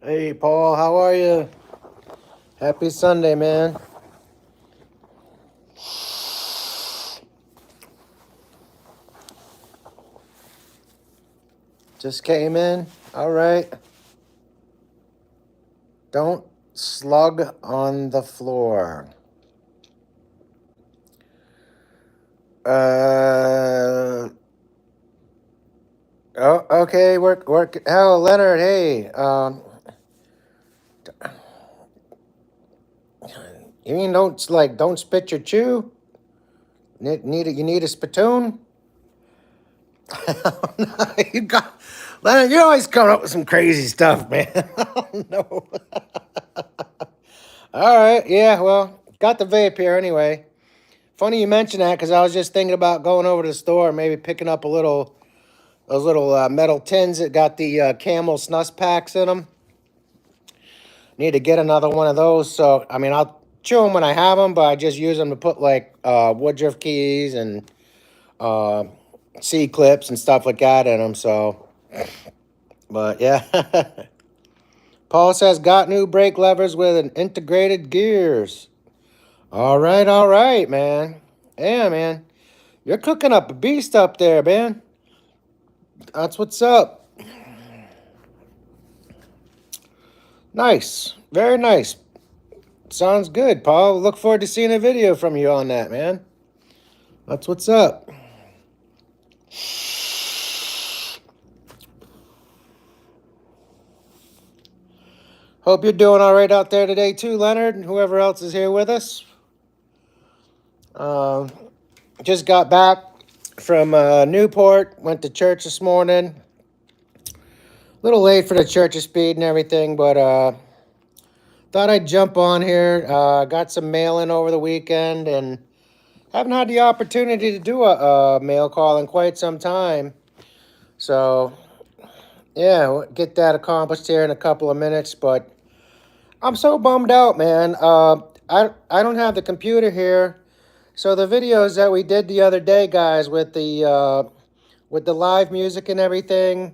Hey, Paul, how are you? Happy Sunday, man. Just came in. All right. Don't slug on the floor. Oh, okay. Work. Oh, Leonard. Hey. You mean don't spit your chew? You need a spittoon? You got Leonard. You're always coming up with some crazy stuff, man. Oh no. All right. Yeah. Well, got the vape here anyway. Funny you mention that because I was just thinking about going over to the store, maybe picking up those little metal tins that got the Camel snus packs in them. Need to get another one of those. So I mean, I'll chew them when I have them, but I just use them to put like woodruff keys and C clips and stuff like that in them. So, but yeah. Paul says got new brake levers with an integrated gears. All right, man. Yeah, man. You're cooking up a beast up there, man. That's what's up. Nice. Very nice. Sounds good, Paul. Look forward to seeing a video from you on that, man. That's what's up. Hope you're doing all right out there today too, Leonard, and whoever else is here with us. Just got back from Newport. Went to church this morning. A little late for the church of speed and everything, but thought I'd jump on here. Got some mail in over the weekend and haven't had the opportunity to do a mail call in quite some time. So, yeah, we'll get that accomplished here in a couple of minutes. But I'm so bummed out, man. I don't have the computer here. So the videos that we did the other day, guys, with the live music and everything,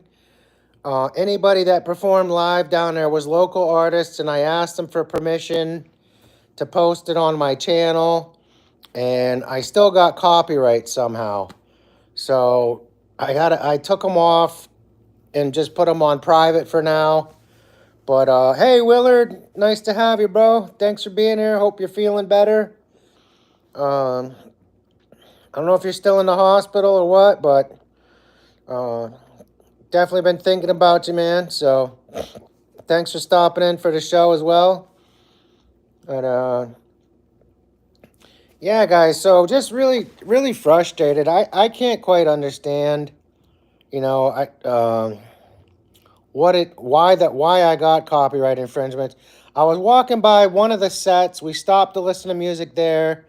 anybody that performed live down there was local artists, and I asked them for permission to post it on my channel, and I still got copyright somehow. So I took them off and just put them on private for now. But hey, Willard, nice to have you, bro. Thanks for being here. Hope you're feeling better. I don't know if you're still in the hospital or what, but definitely been thinking about you, man. So thanks for stopping in for the show as well. But yeah, guys. So just really, really frustrated. I can't quite understand. You know, why I got copyright infringement. I was walking by one of the sets. We stopped to listen to music there.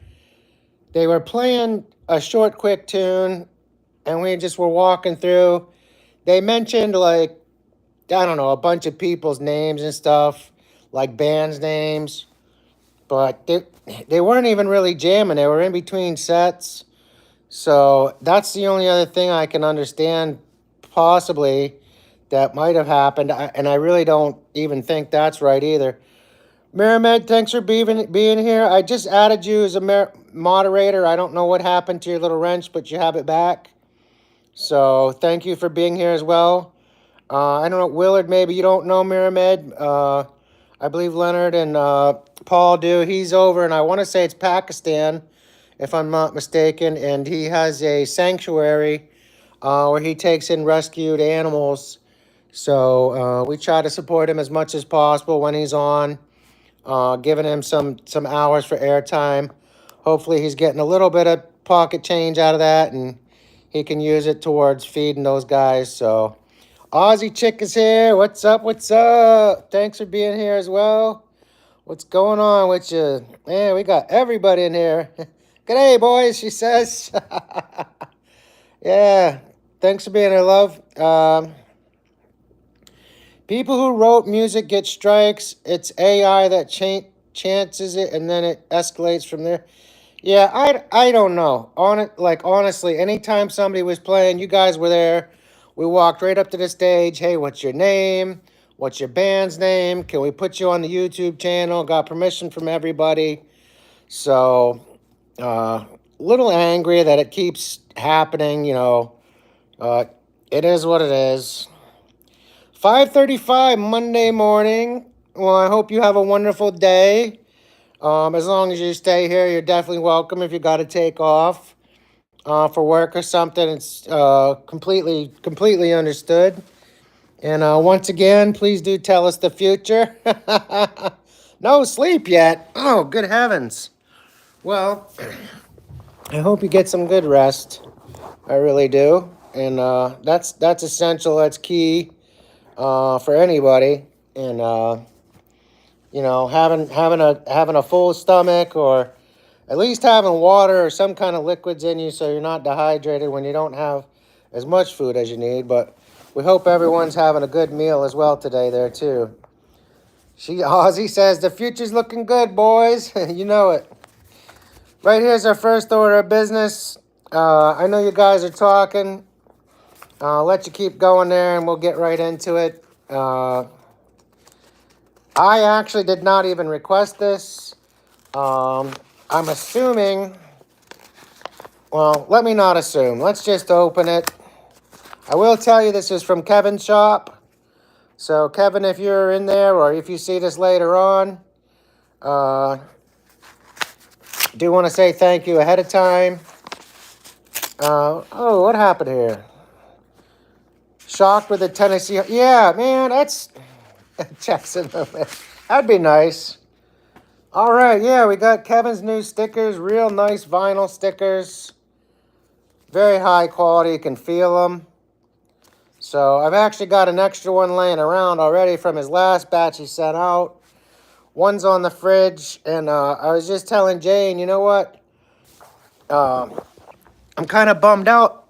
They were playing a short, quick tune, and we just were walking through. They mentioned, like, I don't know, a bunch of people's names and stuff, like bands' names, but they weren't even really jamming. They were in between sets. So that's the only other thing I can understand, possibly, that might have happened. And I really don't even think that's right either. Miramed, thanks for being here. I just added you as a moderator. I don't know what happened to your little wrench, but you have it back. So thank you for being here as well. I don't know, Willard, maybe you don't know Miramed. I believe Leonard and Paul do. He's over, and I want to say it's Pakistan, if I'm not mistaken. And he has a sanctuary where he takes in rescued animals. So we try to support him as much as possible when he's on. Giving him some hours for airtime. Hopefully he's getting a little bit of pocket change out of that, and he can use it towards feeding those guys. So Aussie Chick is here. What's up? What's up? Thanks for being here as well. What's going on with you? Man, we got everybody in here. G'day, boys, she says. Yeah, thanks for being here, love. People who wrote music get strikes. It's AI that chances it, and then it escalates from there. Yeah, I don't know. Honestly, anytime somebody was playing, you guys were there. We walked right up to the stage. Hey, what's your name? What's your band's name? Can we put you on the YouTube channel? Got permission from everybody. So, little angry that it keeps happening, it is what it is. 5:35 Monday morning. Well, I hope you have a wonderful day. As long as you stay here, you're definitely welcome. If you got to take off for work or something, it's completely understood. And once again, please do tell us the future. No sleep yet. Oh, good heavens. Well, I hope you get some good rest. I really do. And that's essential. That's key for anybody. And having a full stomach, or at least having water or some kind of liquids in you so you're not dehydrated when you don't have as much food as you need. But we hope everyone's having a good meal as well today there too. Ozzy says, the future's looking good, boys. You know it. Right here's our first order of business. I know you guys are talking. I'll let you keep going there and we'll get right into it. I actually did not even request this. I'm assuming, well, let me not assume. Let's just open it. I will tell you this is from Kevin's shop. So, Kevin, if you're in there or if you see this later on, do want to say thank you ahead of time. Oh, what happened here? Shocked with the Tennessee. Yeah, man, that's Jackson. That'd be nice. All right, yeah, we got Kevin's new stickers. Real nice vinyl stickers. Very high quality. You can feel them. So I've actually got an extra one laying around already from his last batch he sent out. One's on the fridge, and I was just telling Jane, you know what? I'm kind of bummed out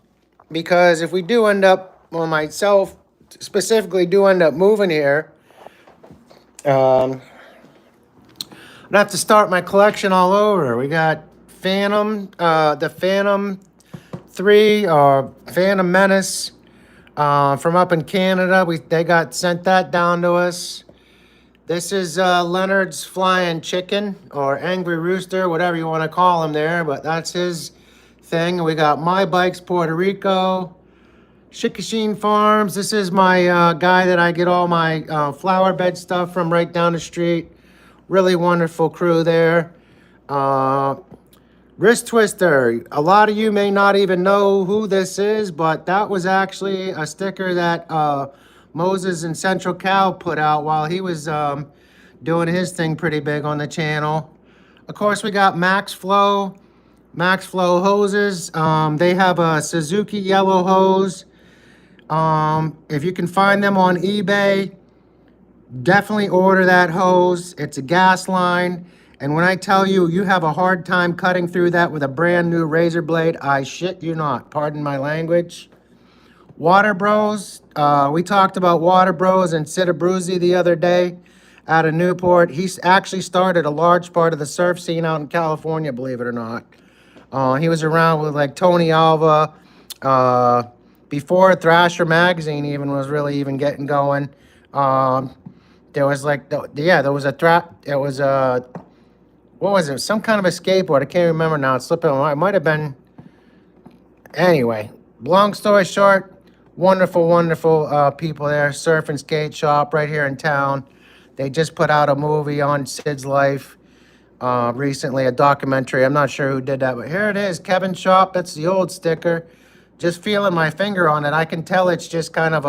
because if we do end up, well, myself specifically do end up moving here, I'm gonna have to start my collection all over. We got Phantom, the Phantom 3 or Phantom Menace. From up in Canada, they got sent that down to us. This is Leonard's Flying Chicken or Angry Rooster, whatever you want to call him there, but that's his thing. We got My Bikes Puerto Rico, Chickashin Farms. This is my guy that I get all my flower bed stuff from right down the street. Really wonderful crew there. Wrist Twister. A lot of you may not even know who this is, but that was actually a sticker that Moses in Central Cal put out while he was doing his thing pretty big on the channel. Of course, we got Max Flow hoses. They have a Suzuki yellow hose. If you can find them on eBay, definitely order that hose. It's a gas line. And when I tell you, you have a hard time cutting through that with a brand new razor blade, I shit you not. Pardon my language. Water Bros. We talked about Water Bros and Sid Abruzzi the other day out of Newport. He's actually started a large part of the surf scene out in California, believe it or not. He was around with like Tony Alva before Thrasher Magazine even was really even getting going. There was like, there was what was it? Some kind of a skateboard. I can't remember now. It's slipping. It might have been. Anyway, long story short, wonderful people there. Surf and skate shop right here in town. They just put out a movie on Sid's life recently, a documentary. I'm not sure who did that, but here it is, Kevin's shop. That's the old sticker. Just feeling my finger on it, I can tell it's just kind of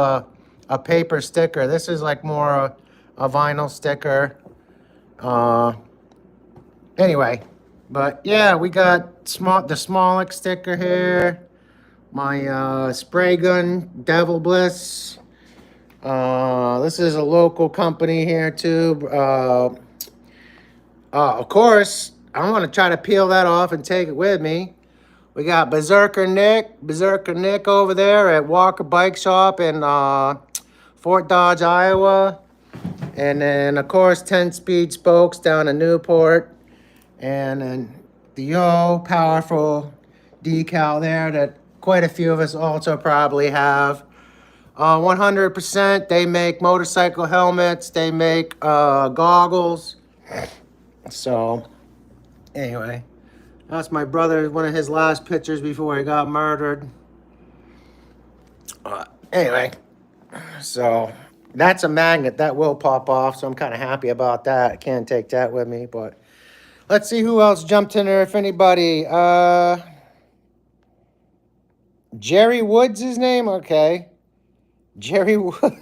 a paper sticker. This is like more a vinyl sticker. Anyway, but yeah, we got the Smolik sticker here. My spray gun, Devil Bliss. This is a local company here too. Of course, I want to try to peel that off and take it with me. We got Berserker Nick over there at Walker Bike Shop in Fort Dodge, Iowa. And then, of course, 10-speed spokes down in Newport. And then the powerful decal there that quite a few of us also probably have. 100%. They make motorcycle helmets. They make goggles. So, anyway, that's my brother. One of his last pictures before he got murdered. Anyway, so that's a magnet that will pop off. So I'm kind of happy about that. I can't take that with me, but let's see who else jumped in there. If anybody, Jerry Woods, his name. Okay, Jerry Wood.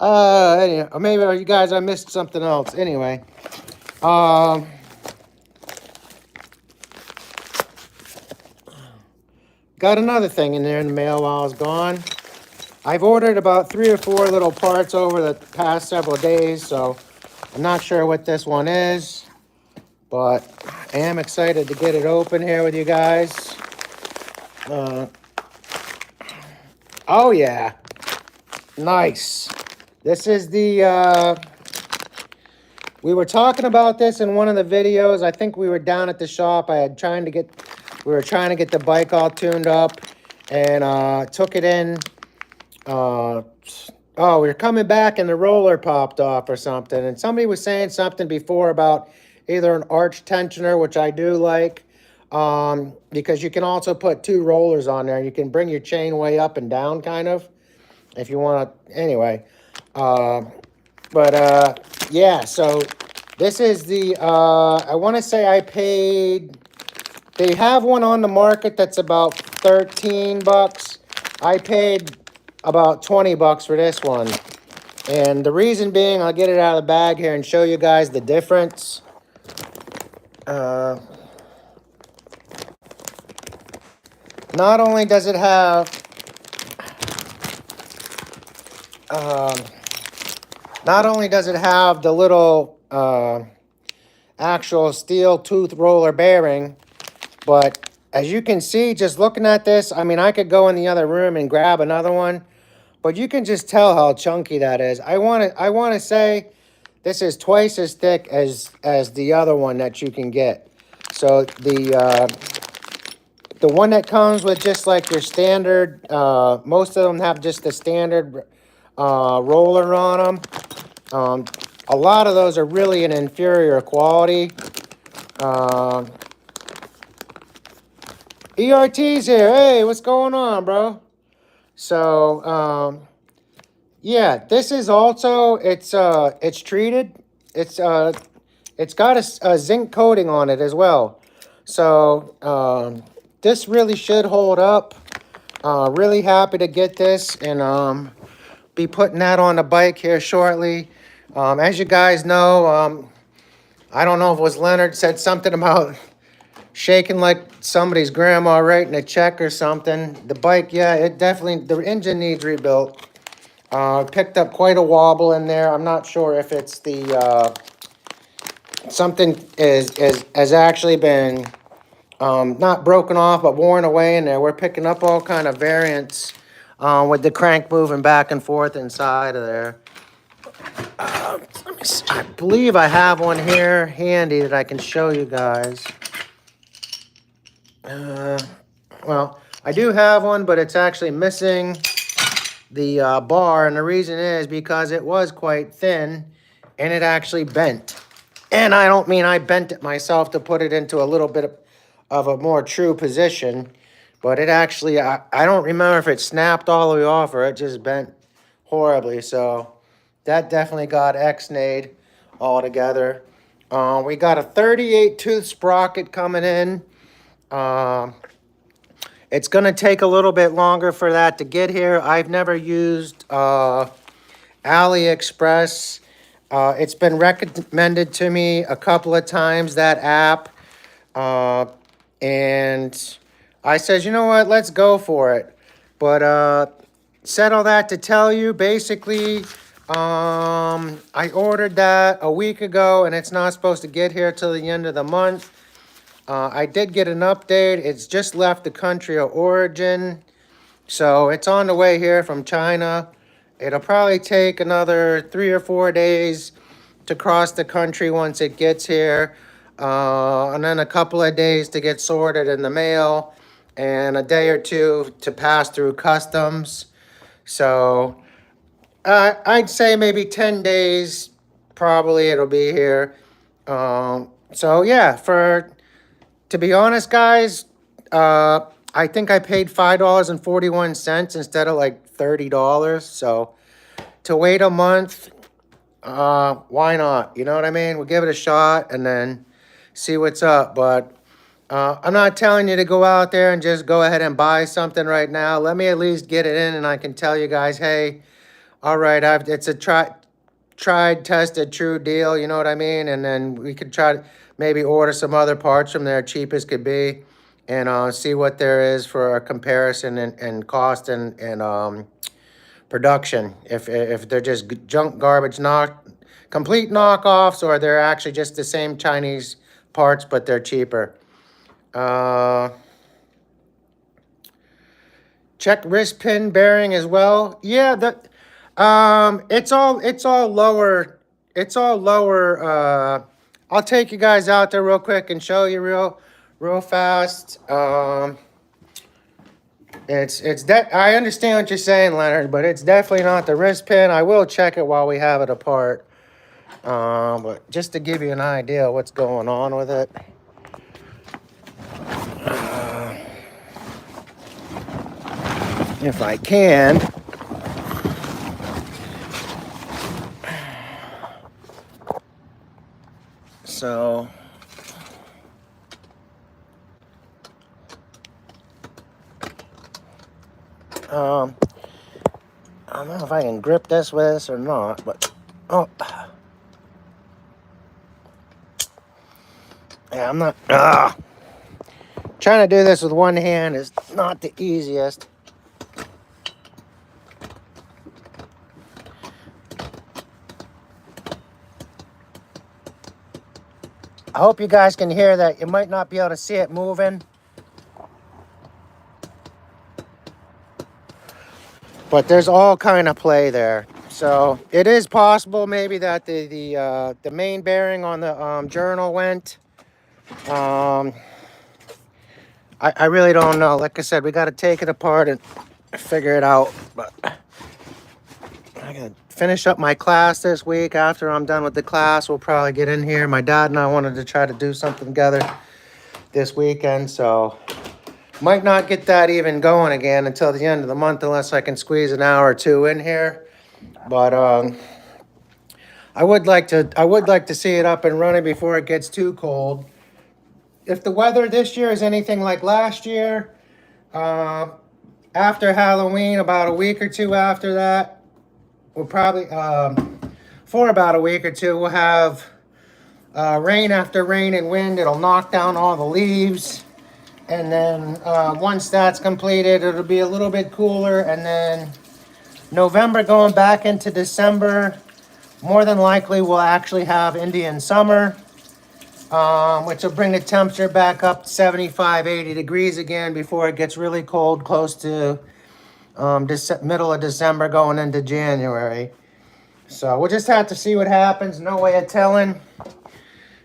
Anyway, or maybe you guys, I missed something else. Anyway, got another thing in there in the mail while I was gone. I've ordered about 3 or 4 little parts over the past several days, so I'm not sure what this one is, but I am excited to get it open here with you guys. Oh yeah, nice. This is the, we were talking about this in one of the videos. I think we were down at the shop. We were trying to get the bike all tuned up, and took it in. We were coming back and the roller popped off or something. And somebody was saying something before about either an arch tensioner, which I do like, because you can also put 2 rollers on there. You can bring your chain way up and down, kind of, if you want to. Anyway, yeah, so this is the, I want to say I paid, they have one on the market that's about $13. I paid about $20 for this one. And the reason being, I'll get it out of the bag here and show you guys the difference. Not only does it have the little actual steel tooth roller bearing, but as you can see, just looking at this, I mean, I could go in the other room and grab another one, but you can just tell how chunky that is. I want to say this is twice as thick as the other one that you can get. So the one that comes with just like your standard, most of them have just the standard roller on them. A lot of those are really an inferior quality. ERT's here. Hey, what's going on, bro? So, yeah, this is also, it's treated. It's got a zinc coating on it as well. So, this really should hold up. Really happy to get this, and be putting that on the bike here shortly. As you guys know, I don't know if it was Leonard said something about shaking like somebody's grandma writing a check or something. The bike, yeah, it definitely, the engine needs rebuilt. Picked up quite a wobble in there. I'm not sure if it's the, something has actually been, not broken off, but worn away in there. We're picking up all kind of variants, with the crank moving back and forth inside of there. Let me see. I believe I have one here handy that I can show you guys. Well, I do have one, but it's actually missing the bar, and the reason is because it was quite thin, and it actually bent. And I don't mean I bent it myself to put it into a little bit of a more true position, but it actually, I don't remember if it snapped all the way off or it just bent horribly. So that definitely got X-nayed altogether. We got a 38 tooth sprocket coming in. It's going to take a little bit longer for that to get here. I've never used AliExpress. It's been recommended to me a couple of times, that app. And I said, you know what, let's go for it. But said all that to tell you, basically, I ordered that a week ago, and it's not supposed to get here till the end of the month. I did get an update. It's just left the country of origin. So it's on the way here from China. It'll probably take another 3 or 4 days to cross the country once it gets here. And then a couple of days to get sorted in the mail. and a day or two to pass through customs. So I'd say maybe 10 days, probably it'll be here. So yeah, to be honest, guys, I think I paid $5.41 instead of like $30. So to wait a month, why not? You know what I mean? We'll give it a shot and then see what's up. But I'm not telling you to go out there and just go ahead and buy something right now. Let me at least get it in, and I can tell you guys, hey, all right, it's a tried, tested, true deal. You know what I mean? And then we could try to maybe order some other parts from there, cheap as could be, and see what there is for a comparison and cost and production. If they're just junk garbage, not complete knockoffs, or they're actually just the same Chinese parts, but they're cheaper. Check wrist pin bearing as well. Yeah, it's all lower. It's all lower. I'll take you guys out there real quick and show you real fast. I understand what you're saying, Leonard, but it's definitely not the wrist pin. I will check it while we have it apart. But just to give you an idea of what's going on with it. If I can. So. I don't know if I can grip this with this or not, but yeah, I'm not. Trying to do this with one hand is not the easiest. I hope you guys can hear that. You might not be able to see it moving, but there's all kind of play there. So it is possible maybe that the main bearing on the journal went. I really don't know. Like I said, we got to take it apart and figure it out. But I got to finish up my class this week. After I'm done with the class, we'll probably get in here. My dad and I wanted to try to do something together this weekend, so might not get that even going again until the end of the month unless I can squeeze an hour or two in here. But I would like to see it up and running before it gets too cold. If the weather this year is anything like last year, after Halloween, about a week or two after that, we'll probably, for about a week or two, we'll have rain after rain and wind. It'll knock down all the leaves. And then once that's completed, it'll be a little bit cooler. And then November going back into December, more than likely we'll actually have Indian summer. Which will bring the temperature back up to 75, 80 degrees again before it gets really cold, close to middle of December going into January. So we'll just have to see what happens. No way of telling.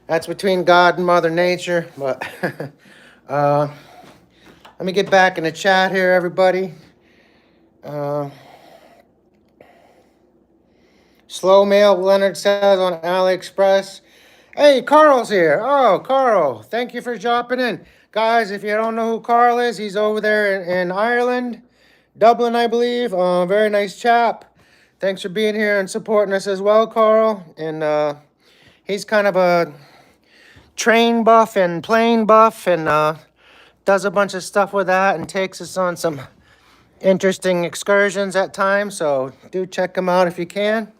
That's between God and Mother Nature. But let me get back in the chat here, everybody. Slow mail, Leonard says on AliExpress. Hey, Carl's here. Oh, Carl, thank you for dropping in. Guys, if you don't know who Carl is, he's over there in Ireland, Dublin, I believe. Very nice chap. Thanks for being here and supporting us as well, Carl. And he's kind of a train buff and plane buff and does a bunch of stuff with that and takes us on some interesting excursions at times. So do check him out if you can.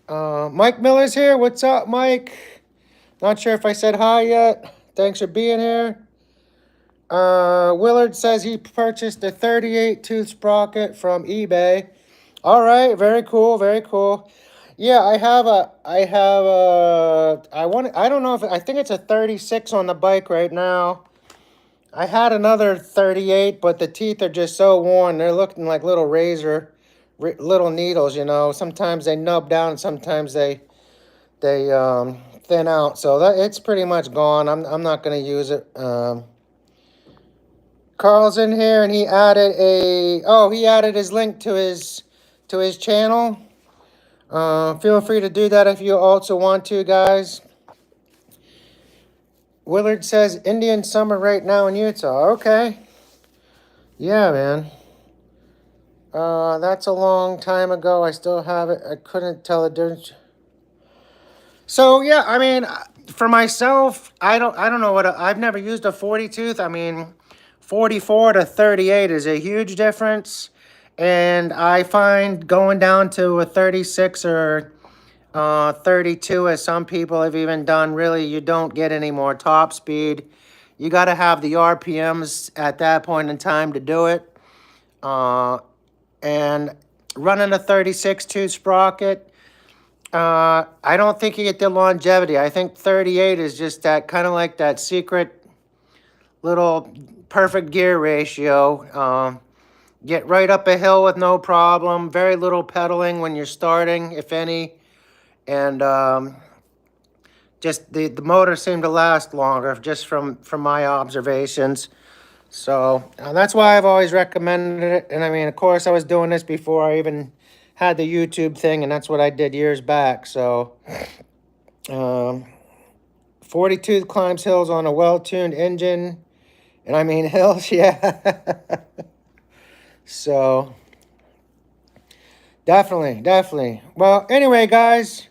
Mike Miller's here. What's up, Mike? Not sure if I said hi yet. Thanks for being here. Willard says he purchased a 38 tooth sprocket from eBay. All right, very cool, very cool. Yeah, I don't know if, I think it's a 36 on the bike right now. I had another 38, but the teeth are just so worn. They're looking like little little needles, you know. Sometimes they nub down, sometimes they thin out. So it's pretty much gone. I'm not going to use it. Carl's in here and he added he added his link to his channel. Feel free to do that if you also want to, guys. Willard says Indian summer right now in Utah. Okay. Yeah, man. That's a long time ago. I still have it. I couldn't tell the difference. So yeah, I mean, for myself, I don't know I've never used a 40 tooth. I mean, 44 to 38 is a huge difference, and I find going down to a 36 or 32, as some people have even done, really, you don't get any more top speed. You got to have the RPMs at that point in time to do it. And running a 36 tooth sprocket, I don't think you get the longevity. I think 38 is just that kind of like that secret little perfect gear ratio. Get right up a hill with no problem. Very little pedaling when you're starting, if any. And just the motor seemed to last longer, just from my observations. So that's why I've always recommended it. And I mean, of course, I was doing this before I even had the YouTube thing, and that's what I did years back. So 42 climbs hills on a well-tuned engine. And I mean hills, yeah. So definitely. Well, anyway, guys,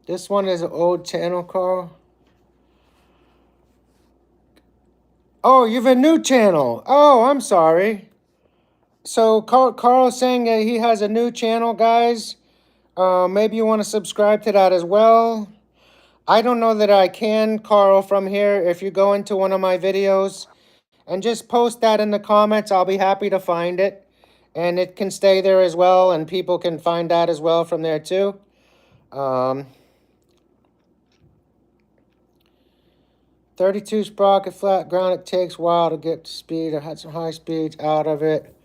this one is an old channel, Carl. Oh, you have a new channel. Oh, I'm sorry. So Carl's saying that he has a new channel, guys. Maybe you want to subscribe to that as well. I don't know that I can, Carl, from here. If you go into one of my videos and just post that in the comments, I'll be happy to find it. And it can stay there as well, and people can find that as well from there too. 32 sprocket flat ground, it takes a while to get to speed. I had some high speeds out of it.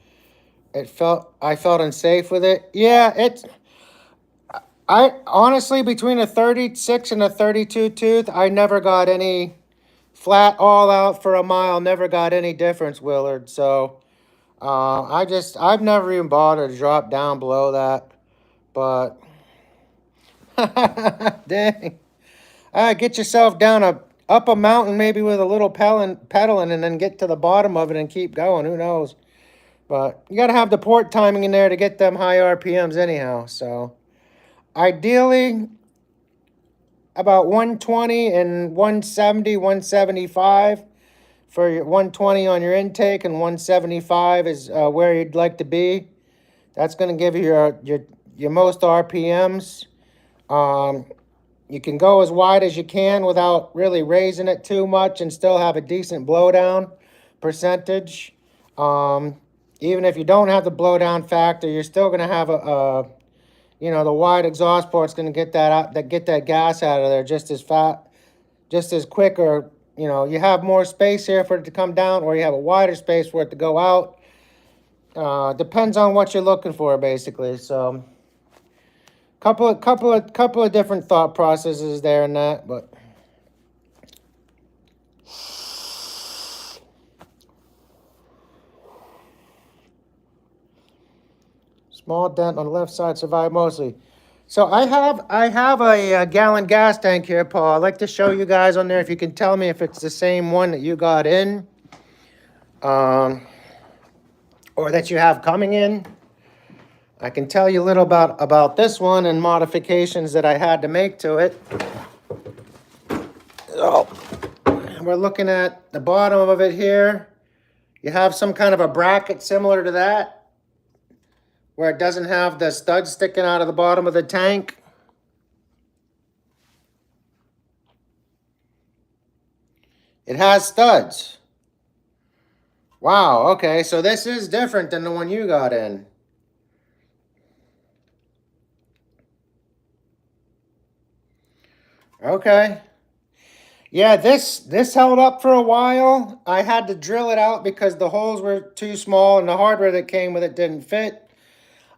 I felt unsafe with it. Yeah, I honestly, between a 36 and a 32 tooth, I never got any flat all out for a mile, never got any difference, Willard. So I've never even bothered to drop down below that. But dang. Get yourself down up a mountain, maybe with a little pedaling, and then get to the bottom of it and keep going. Who knows? But you got to have the port timing in there to get them high RPMs anyhow. So ideally, about 120 and 170, 175 for your 120 on your intake, and 175 is where you'd like to be. That's going to give you your most RPMs. You can go as wide as you can without really raising it too much and still have a decent blowdown percentage. Even if you don't have the blowdown factor, you're still going to have the wide exhaust port's going to get that gas out of there just as quick, or you have more space here for it to come down, or you have a wider space for it to go out. Depends on what you're looking for, basically. So couple of different thought processes there in that, but small dent on the left side, survived mostly. So I have a gallon gas tank here, Paul. I'd like to show you guys on there if you can tell me if it's the same one that you got in, or that you have coming in. I can tell you a little about this one and modifications that I had to make to it. So we're looking at the bottom of it here. You have some kind of a bracket similar to that, where it doesn't have the studs sticking out of the bottom of the tank. It has studs. Wow, okay, so this is different than the one you got in. Okay. Yeah, this held up for a while. I had to drill it out because the holes were too small and the hardware that came with it didn't fit.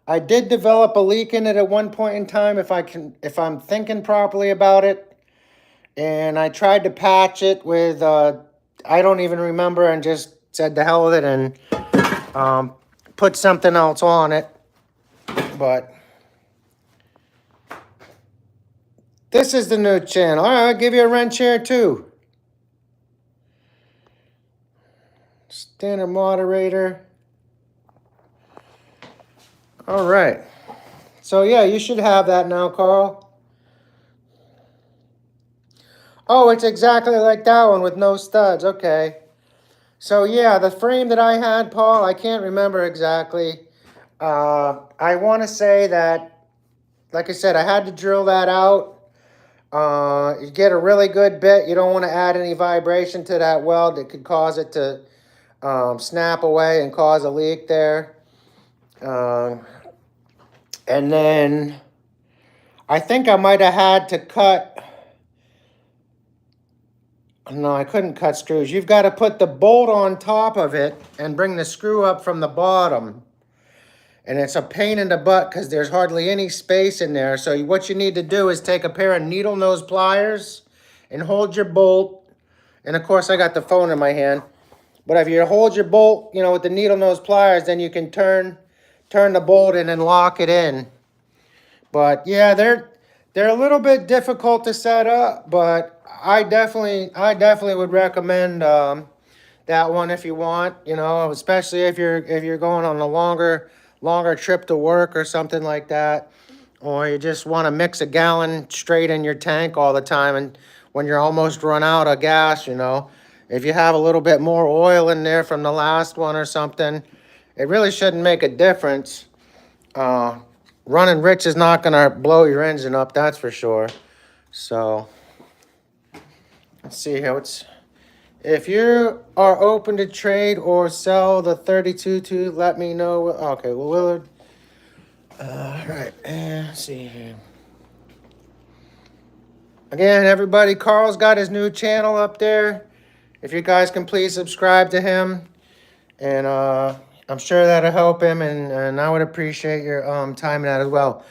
I did develop a leak in it at one point in time, if I'm thinking properly about it. And I tried to patch it with, I don't even remember, and just said the hell with it and put something else on it. But this is the new channel. All right, I'll give you a wrench here too. Standard moderator. All right. So yeah, you should have that now, Carl. Oh, it's exactly like that one with no studs. Okay. So yeah, the frame that I had, Paul, I can't remember exactly. I want to say that, like I said, I had to drill that out. You get a really good bit. You don't want to add any vibration to that weld that could cause it to snap away and cause a leak there. And then I think I might have had to cut. No, I couldn't cut screws. You've got to put the bolt on top of it and bring the screw up from the bottom. And it's a pain in the butt because there's hardly any space in there. So what you need to do is take a pair of needle nose pliers and hold your bolt. And of course, I got the phone in my hand. But if you hold your bolt, you know, with the needle nose pliers, then you can turn the bolt in and lock it in. But yeah, they're a little bit difficult to set up, but I definitely would recommend that one if you want, you know, especially if you're going on a longer trip to work or something like that, or you just want to mix a gallon straight in your tank all the time, and when you're almost run out of gas, you know, if you have a little bit more oil in there from the last one or something, it really shouldn't make a difference. Running rich is not going to blow your engine up, that's for sure. So let's see here. If you are open to trade or sell the 32 let me know. Okay, well, Willard. All right, let's see here. Again, everybody, Carl's got his new channel up there. If you guys can please subscribe to him. And I'm sure that'll help him, and I would appreciate your time in that as well.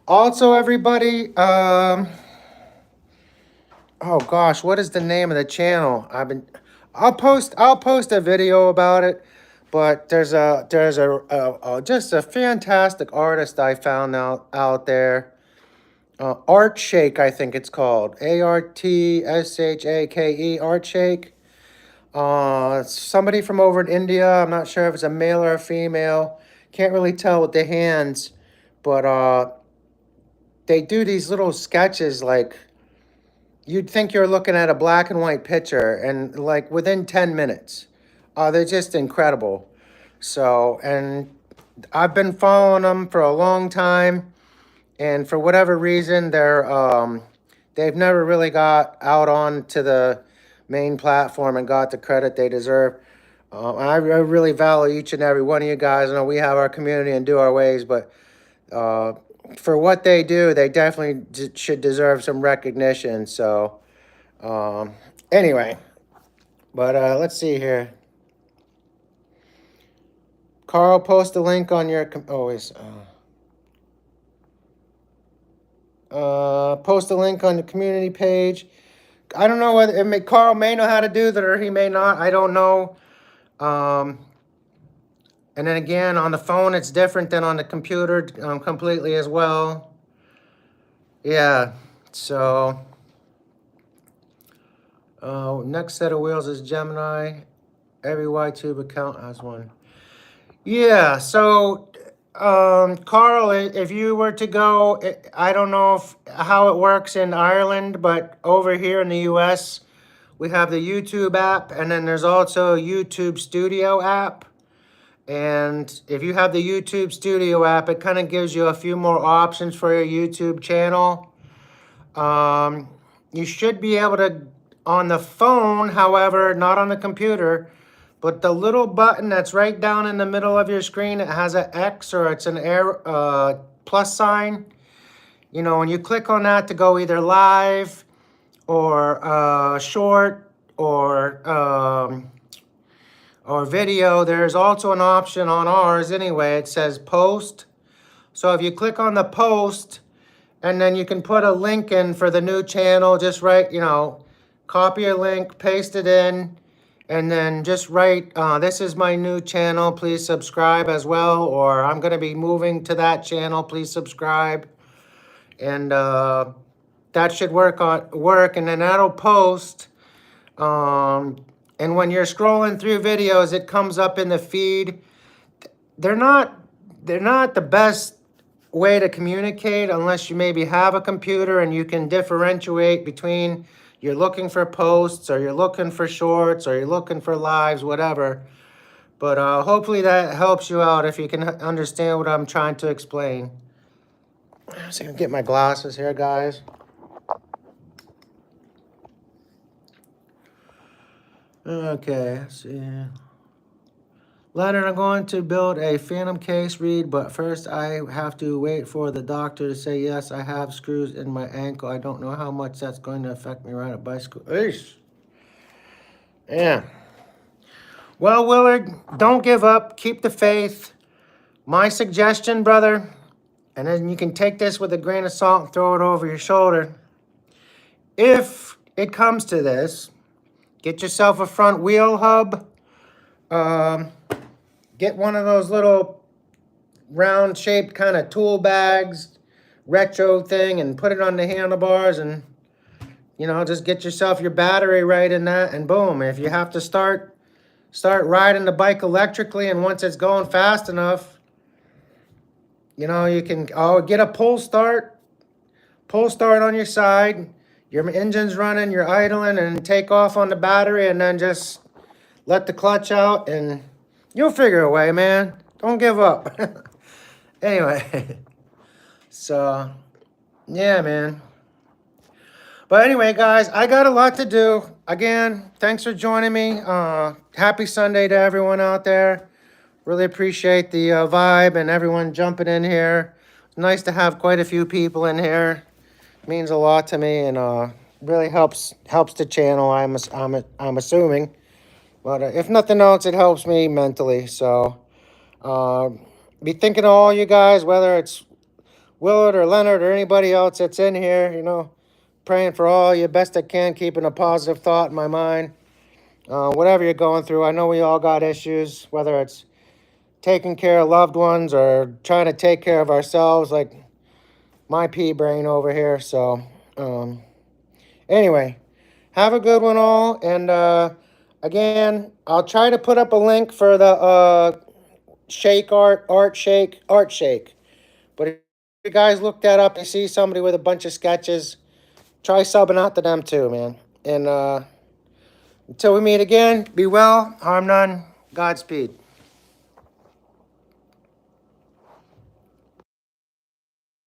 Also, everybody, oh gosh, what is the name of the channel? I'll post a video about it, but there's just a fantastic artist I found out there. Art Shake, I think it's called. ARTSHAKE, Art Shake. Somebody from over in India. I'm not sure if it's a male or a female. Can't really tell with the hands, but they do these little sketches like you'd think you're looking at a black and white picture, and like within 10 minutes. They're just incredible. So, and I've been following them for a long time, and for whatever reason, they've never really got out onto the main platform and got the credit they deserve. I really value each and every one of you guys. I know we have our community and do our ways, but for what they do, they definitely should deserve some recognition. So anyway, but let's see here. Carl, post a link on your post a link on the community page. I don't know whether Carl may know how to do that or he may not. I don't know. And then again, on the phone, it's different than on the computer completely as well. Yeah, so next set of wheels is Gemini. Every Y-tube account has one. Yeah, so Carl, if you were to go, I don't know how it works in Ireland, but over here in the US, we have the YouTube app, and then there's also a YouTube Studio app. And if you have the YouTube Studio app, it kind of gives you a few more options for your YouTube channel. You should be able to, on the phone, however, not on the computer, but the little button that's right down in the middle of your screen, it has an X or it's an plus sign. You know, when you click on that to go either live or short or video, there's also an option on ours anyway. It says post. So if you click on the post, And then you can put a link in for the new channel. Just write, copy a link, paste it in, and then just write, this is my new channel, please subscribe as well, or I'm going to be moving to that channel, please subscribe. And that should work, and then that'll post. And when you're scrolling through videos, it comes up in the feed. They're not the best way to communicate unless you maybe have a computer and you can differentiate between you're looking for posts or you're looking for shorts or you're looking for lives, whatever. But hopefully that helps you out if you can understand what I'm trying to explain. Let's see, get my glasses here, guys. Okay, let's see. Leonard, I'm going to build a phantom case read, but first I have to wait for the doctor to say yes, I have screws in my ankle. I don't know how much that's going to affect me riding a bicycle. Eesh. Yeah. Well, Willard, don't give up. Keep the faith. My suggestion, brother, and then you can take this with a grain of salt and throw it over your shoulder. If it comes to this, get yourself a front wheel hub. Get one of those little round-shaped kind of tool bags, retro thing, and put it on the handlebars, and just get yourself your battery right in that, and boom. If you have to start riding the bike electrically, and once it's going fast enough, you can get a pull start on your side. Your engine's running, you're idling, and take off on the battery, and then just let the clutch out, and you'll figure a way, man. Don't give up. Anyway, so, yeah, man. But anyway, guys, I got a lot to do. Again, thanks for joining me. Happy Sunday to everyone out there. Really appreciate the vibe and everyone jumping in here. It's nice to have quite a few people in here. It means a lot to me, and really helps the channel, I'm assuming. But if nothing else, it helps me mentally. So be thinking of all you guys, whether it's Willard or Leonard or anybody else that's in here, praying for all you best I can, keeping a positive thought in my mind. Whatever you're going through, I know we all got issues, whether it's taking care of loved ones or trying to take care of ourselves, like my pea brain over here. So anyway, have a good one all, and again, I'll try to put up a link for the shake art shake. But if you guys look that up and see somebody with a bunch of sketches, try subbing out to them too, man. And until we meet again, be well, harm none, Godspeed.